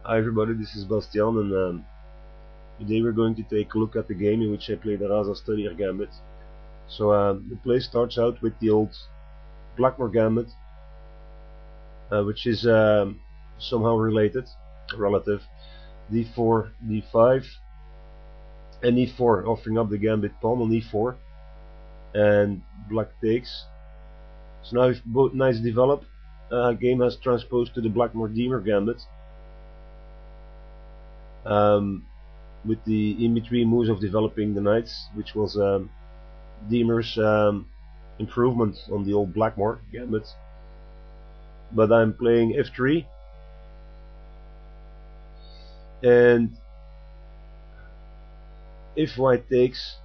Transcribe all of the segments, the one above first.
Hi everybody, this is Bastiaan, and today we're going to take a look at the game in which I play the Rasa-Studier gambit. So the play starts out with the old Blackmore gambit, which is somehow relative. d4, d5, and e4, offering up the gambit pawn on e4, and black takes. So now if both knights develop, game has transposed to the Blackmore-Demer gambit. With the in-between moves of developing the knights, which was Demer's improvement on the old Blackmore gambit. But I'm playing f3, and if white takes,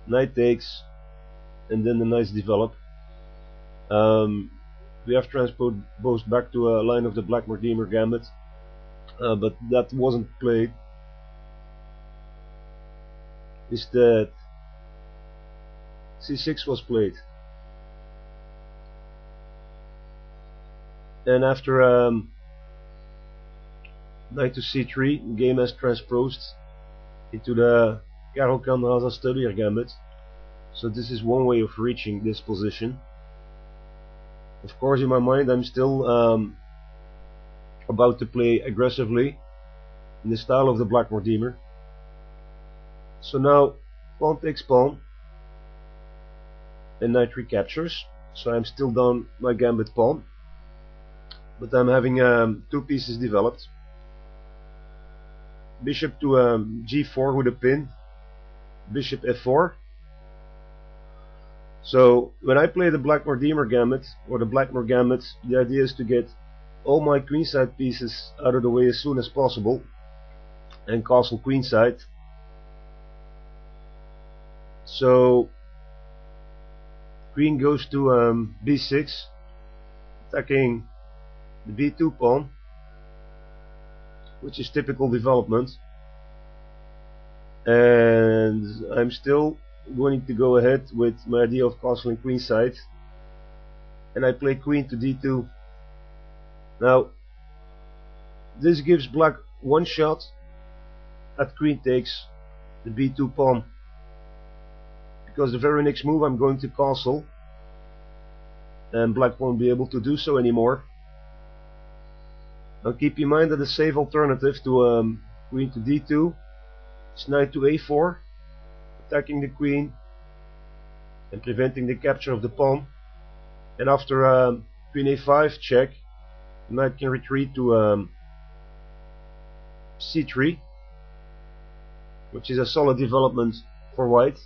knight takes, and then the knights develop, we have transposed back to a line of the Blackmore-Demer gambit. But that wasn't played. Instead, c6 was played, and after knight to c3, the game has transposed into the Caro-Kann Rasa-Studier gambit. So this is one way of reaching this position. Of course, in my mind, I'm still about to play aggressively in the style of the Blackmore-Demer. So now pawn takes pawn and knight recaptures. So I'm still down my gambit pawn, but I'm having two pieces developed. Bishop to g4 with a pin, bishop f4. So when I play the Blackmore-Demer gambit or the Blackmore gambit, the idea is to get all my queenside pieces out of the way as soon as possible and castle queenside. So queen goes to b6, attacking the b2 pawn, which is typical development, and I'm still going to go ahead with my idea of castling queenside, and I play queen to d2. Now, this gives black one shot at queen takes the b2 pawn, because the very next move I'm going to castle, and black won't be able to do so anymore. Now keep in mind that the safe alternative to queen to d2 is knight to a4, attacking the queen and preventing the capture of the pawn, and after queen a5 check, knight can retreat to c3, which is a solid development for white,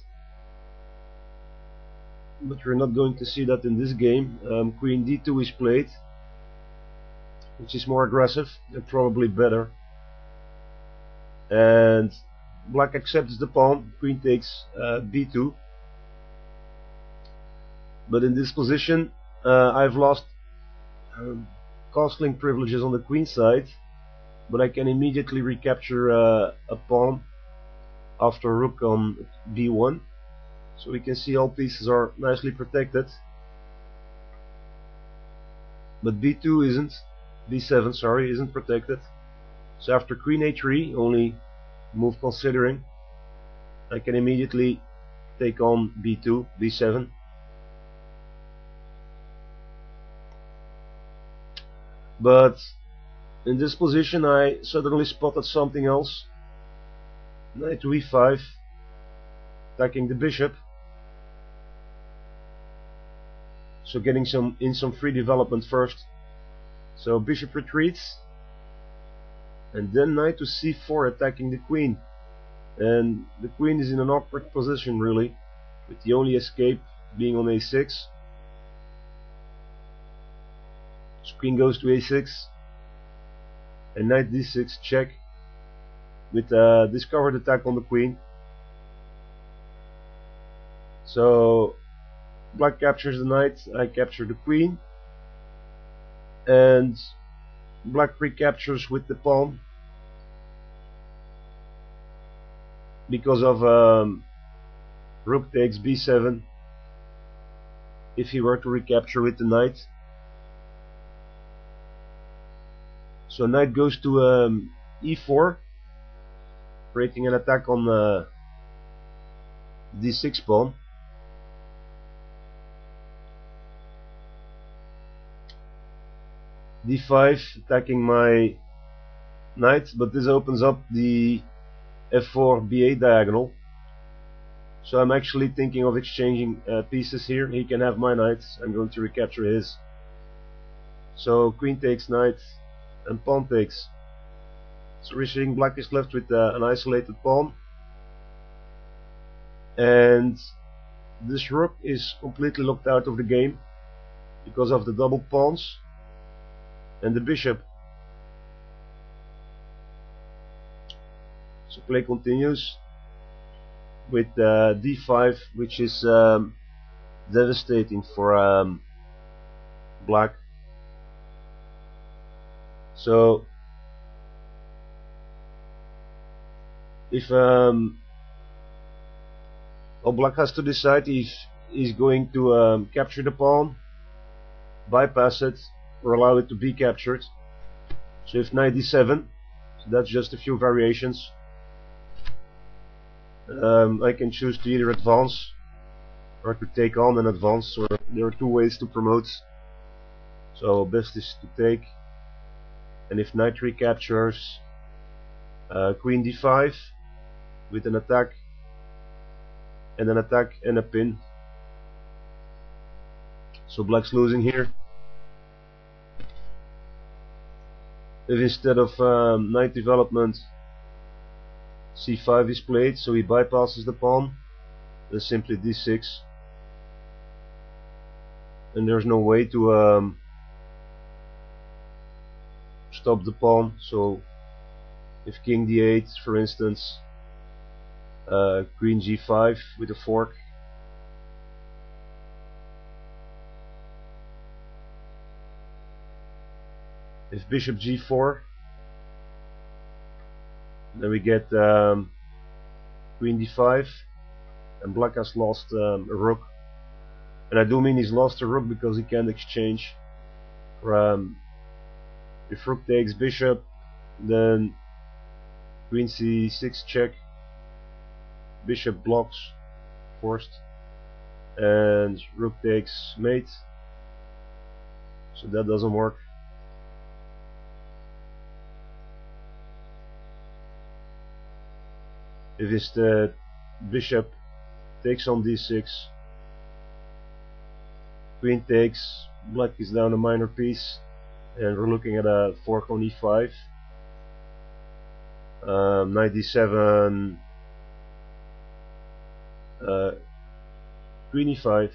but we're not going to see that in this game. Queen d2 is played, which is more aggressive and probably better, and black accepts the pawn. Queen takes b2, but in this position I've lost castling privileges on the queen side, but I can immediately recapture a pawn after rook on b1. So we can see all pieces are nicely protected, but b2 isn't, b7 sorry, isn't protected. So after queen a3, only move considering, I can immediately take on b2, b7. But in this position I suddenly spotted something else. Knight to e5, attacking the bishop. So getting some free development first. So bishop retreats, and then knight to c4, attacking the queen. And the queen is in an awkward position really, with the only escape being on a6. So queen goes to a6, and knight d6 check, with a discovered attack on the queen. So black captures the knight, I capture the queen, and black recaptures with the pawn because of rook takes b7 if he were to recapture with the knight. So knight goes to e4, creating an attack on d6 pawn. d5, attacking my knight, but this opens up the f4 b8 diagonal. So I'm actually thinking of exchanging pieces here. He can have my knight, I'm going to recapture his. So queen takes knight and pawn takes. So we're seeing black is left with an isolated pawn, and this rook is completely locked out of the game because of the double pawns and the bishop. So play continues with d5, which is devastating for black. So if black has to decide if he's going to capture the pawn, bypass it, or allow it to be captured. So if knight d7, so that's just a few variations. I can choose to either advance or to take on and advance, or there are two ways to promote. So best is to take, and if knight recaptures, queen d5 with an attack and an attack and a pin. So black's losing here. If instead of knight development c5 is played, so he bypasses the pawn, then simply d6, and there's no way to stop the pawn. So if king d8, for instance, queen g5 with a fork, if bishop g4, then we get queen d5, and black has lost a rook. And I do mean he's lost a rook because he can't exchange. If rook takes bishop, then queen c6 check, bishop blocks, forced, and rook takes mate, so that doesn't work. If instead bishop takes on d6, queen takes, black is down a minor piece, and we're looking at a fork on e5. Knight d7, queen e5,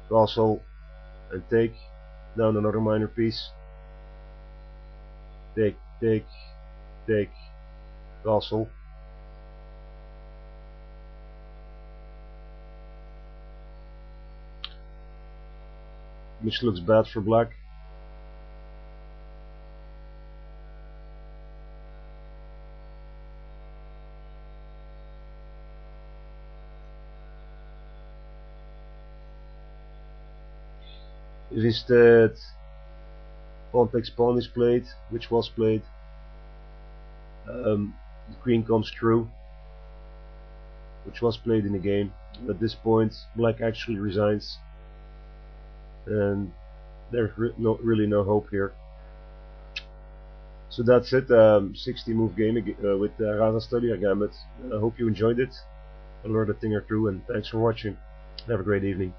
castle, and take, down another minor piece, take, take, take, castle, which looks bad for black. If instead pawn takes pawn is played, which was played, the queen comes through, which was played in the game. At this point black actually resigns, and there's really no hope here. So that's it, 60 move game with Rasa-Studier gambit. I hope you enjoyed it, I learned a thing or two, and thanks for watching. Have a great evening.